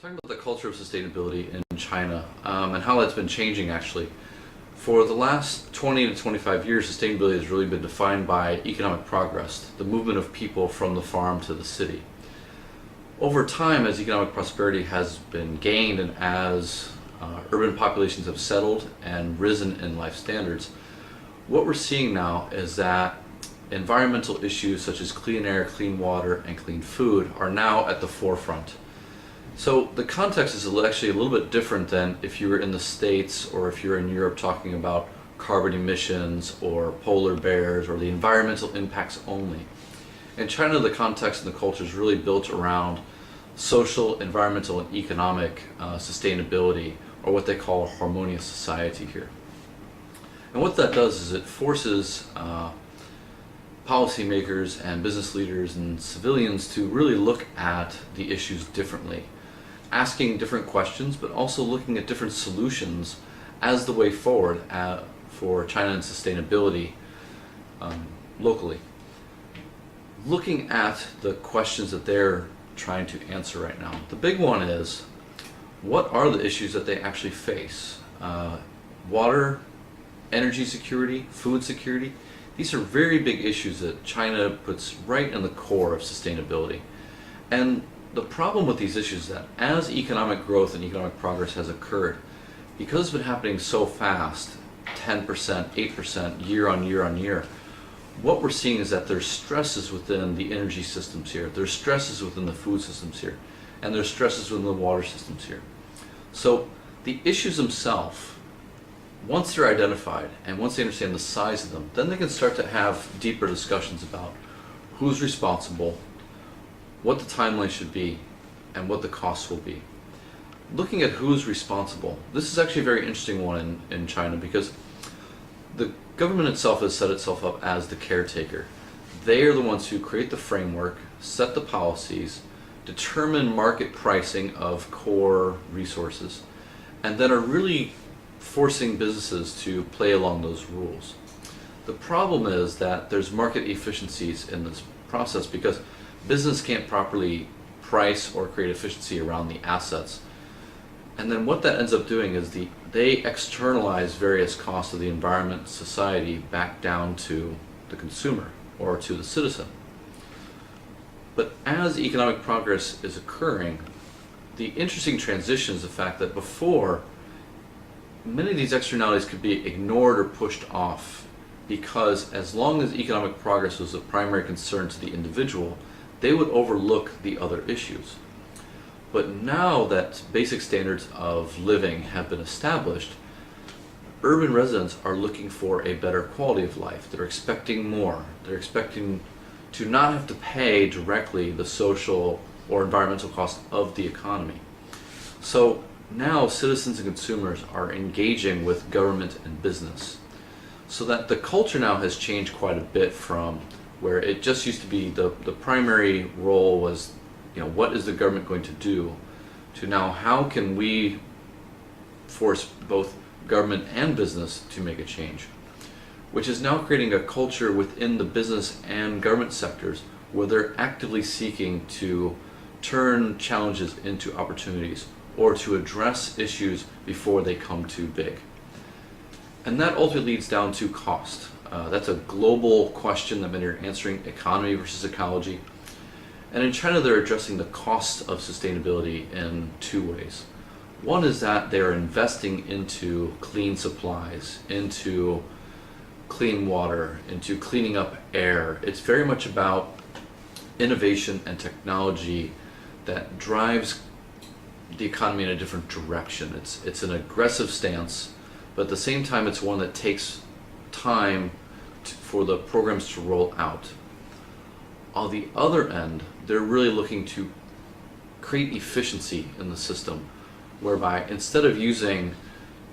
Talking about the culture of sustainability in China and how that's been changing actually. For the last 20 to 25 years, sustainability has really been defined by economic progress, the movement of people from the farm to the city. Over time, as economic prosperity has been gained and as urban populations have settled and risen in life standards, what we're seeing now is that environmental issues such as clean air, clean water, and clean food are now at the forefront. So the context is actually a little bit different than if you were in the States or if you're in Europe talking about carbon emissions or polar bears or the environmental impacts only. In China, the context and the culture is really built around social, environmental, and economic sustainability, or what they call a harmonious society here. And what that does is it forces policymakers and business leaders and civilians to really look at the issues differently, asking different questions, but also looking at different solutions as the way forward for China and sustainability locally. Looking at the questions that they're trying to answer right now, the big one is, what are the issues that they actually face? Water, energy security, food security. These are very big issues that China puts right in the core of sustainability. And the problem with these issues is that as economic growth and economic progress has occurred, because it's been happening so fast, 10%, 8% year on year on year, what we're seeing is that there's stresses within the energy systems here, there's stresses within the food systems here, and there's stresses within the water systems here. So the issues themselves, once they're identified and once they understand the size of them, then they can start to have deeper discussions about who's responsible, what the timeline should be, and what the costs will be. Looking at who's responsible, this is actually a very interesting one in China, because the government itself has set itself up as the caretaker. They are the ones who create the framework, set the policies, determine market pricing of core resources, and then are really forcing businesses to play along those rules. The problem is that there's market efficiencies in this process because business can't properly price or create efficiency around the assets. And then what that ends up doing is they externalize various costs of the environment, society, back down to the consumer or to the citizen. But as economic progress is occurring, the interesting transition is the fact that before, many of these externalities could be ignored or pushed off, because as long as economic progress was a primary concern to the individual, they would overlook the other issues. But now that basic standards of living have been established, urban residents are looking for a better quality of life. They're expecting more. They're expecting to not have to pay directly the social or environmental cost of the economy. So now citizens and consumers are engaging with government and business, so that the culture now has changed quite a bit from where it just used to be the primary role was, what is the government going to do, to now how can we force both government and business to make a change, which is now creating a culture within the business and government sectors where they're actively seeking to turn challenges into opportunities or to address issues before they come too big. And that ultimately leads down to cost. That's a global question that many are answering, economy versus ecology. And in China, they're addressing the costs of sustainability in two ways. One is that they're investing into clean supplies, into clean water, into cleaning up air. It's very much about innovation and technology that drives the economy in a different direction. It's an aggressive stance, but at the same time, it's one that takes time for the programs to roll out. On the other end, they're really looking to create efficiency in the system, whereby instead of using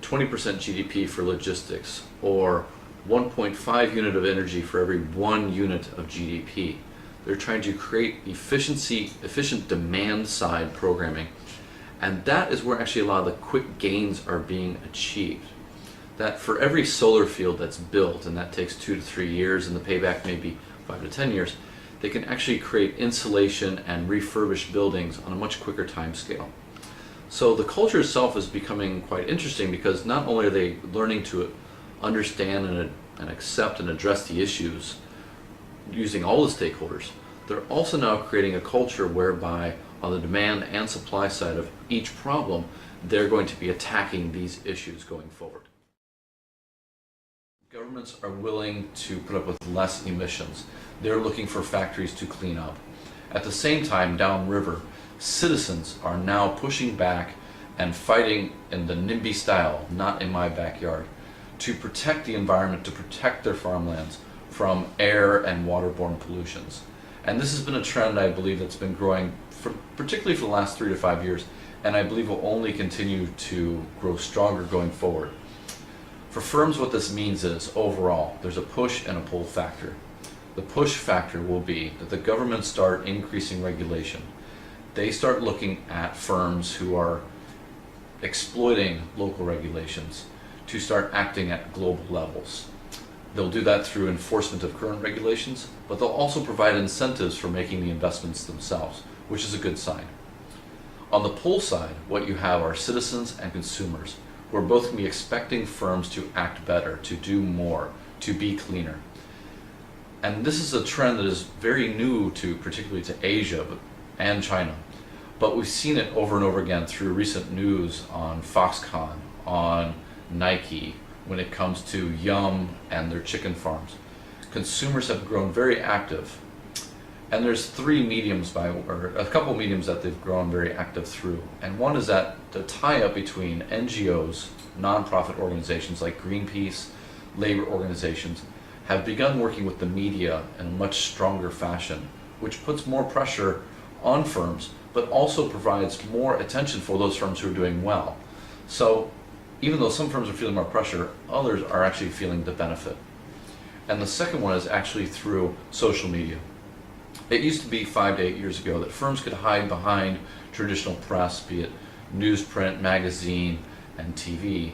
20% GDP for logistics or 1.5 unit of energy for every 1 unit of GDP, they're trying to create efficient demand side programming. And that is where actually a lot of the quick gains are being achieved. That for every solar field that's built, and that takes 2 to 3 years, and the payback may be 5 to 10 years, they can actually create insulation and refurbish buildings on a much quicker time scale. So the culture itself is becoming quite interesting because not only are they learning to understand and accept and address the issues using all the stakeholders, they're also now creating a culture whereby on the demand and supply side of each problem, they're going to be attacking these issues going forward. Governments are willing to put up with less emissions. They're looking for factories to clean up. At the same time, downriver, citizens are now pushing back and fighting in the NIMBY style, not in my backyard, to protect the environment, to protect their farmlands from air and waterborne pollutions. And this has been a trend, I believe, that's been growing particularly for the last 3 to 5 years, and I believe will only continue to grow stronger going forward. For firms, what this means is, overall, there's a push and a pull factor. The push factor will be that the governments start increasing regulation. They start looking at firms who are exploiting local regulations to start acting at global levels. They'll do that through enforcement of current regulations, but they'll also provide incentives for making the investments themselves, which is a good sign. On the pull side, what you have are citizens and consumers who are both going to be expecting firms to act better, to do more, to be cleaner. And this is a trend that is very new to, particularly to Asia and China. But we've seen it over and over again through recent news on Foxconn, on Nike, when it comes to Yum and their chicken farms. Consumers have grown very active. And there's a couple mediums that they've grown very active through. And one is that the tie-up between NGOs, nonprofit organizations like Greenpeace, labor organizations, have begun working with the media in a much stronger fashion, which puts more pressure on firms, but also provides more attention for those firms who are doing well. So even though some firms are feeling more pressure, others are actually feeling the benefit. And the second one is actually through social media. It used to be 5 to 8 years ago that firms could hide behind traditional press, be it newsprint, magazine, and TV.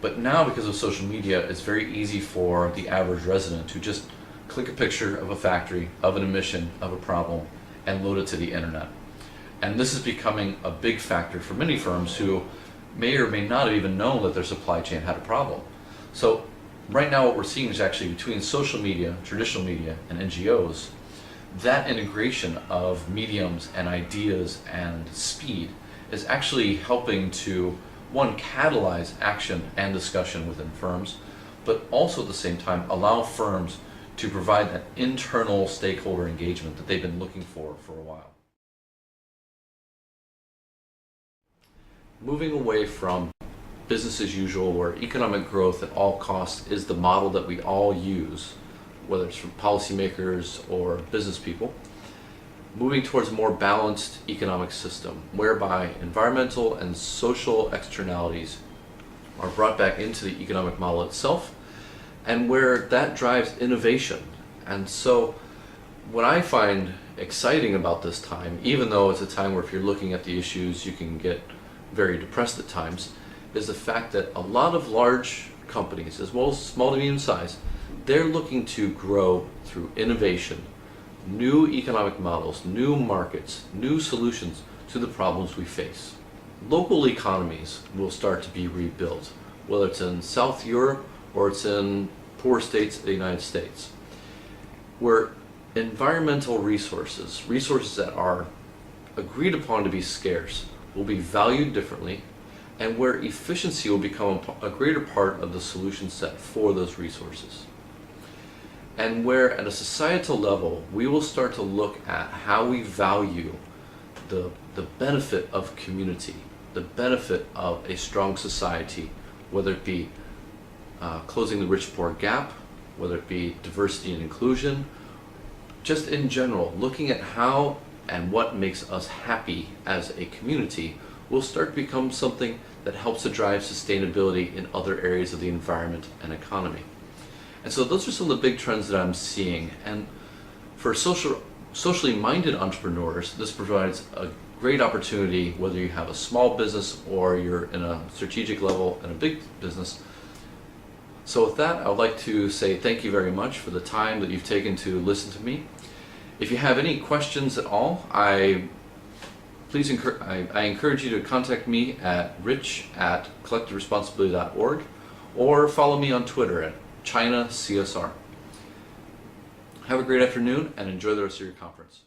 But now, because of social media, it's very easy for the average resident to just click a picture of a factory, of an emission, of a problem, and load it to the internet. And this is becoming a big factor for many firms who may or may not have even known that their supply chain had a problem. So right now what we're seeing is actually between social media, traditional media, and NGOs, that integration of mediums and ideas and speed is actually helping to, one, catalyze action and discussion within firms, but also at the same time allow firms to provide that internal stakeholder engagement that they've been looking for a while. Moving away from business as usual, where economic growth at all costs is the model that we all use, whether it's from policymakers or business people, moving towards a more balanced economic system whereby environmental and social externalities are brought back into the economic model itself, and where that drives innovation. And so what I find exciting about this time, even though it's a time where if you're looking at the issues you can get very depressed at times, is the fact that a lot of large companies, as well as small to medium size, they're looking to grow through innovation, new economic models, new markets, new solutions to the problems we face. Local economies will start to be rebuilt, whether it's in South Europe or it's in poor states of the United States, where environmental resources that are agreed upon to be scarce, will be valued differently, and where efficiency will become a greater part of the solution set for those resources. And where at a societal level, we will start to look at how we value the benefit of community, the benefit of a strong society, whether it be closing the rich-poor gap, whether it be diversity and inclusion, just in general, looking at how and what makes us happy as a community will start to become something that helps to drive sustainability in other areas of the environment and economy. And so those are some of the big trends that I'm seeing. And for socially minded entrepreneurs, this provides a great opportunity, whether you have a small business or you're in a strategic level in a big business. So with that, I would like to say thank you very much for the time that you've taken to listen to me. If you have any questions at all, I I encourage you to contact me at rich@collectiveresponsibility.org or follow me on Twitter at ChinaCSR. Have a great afternoon and enjoy the rest of your conference.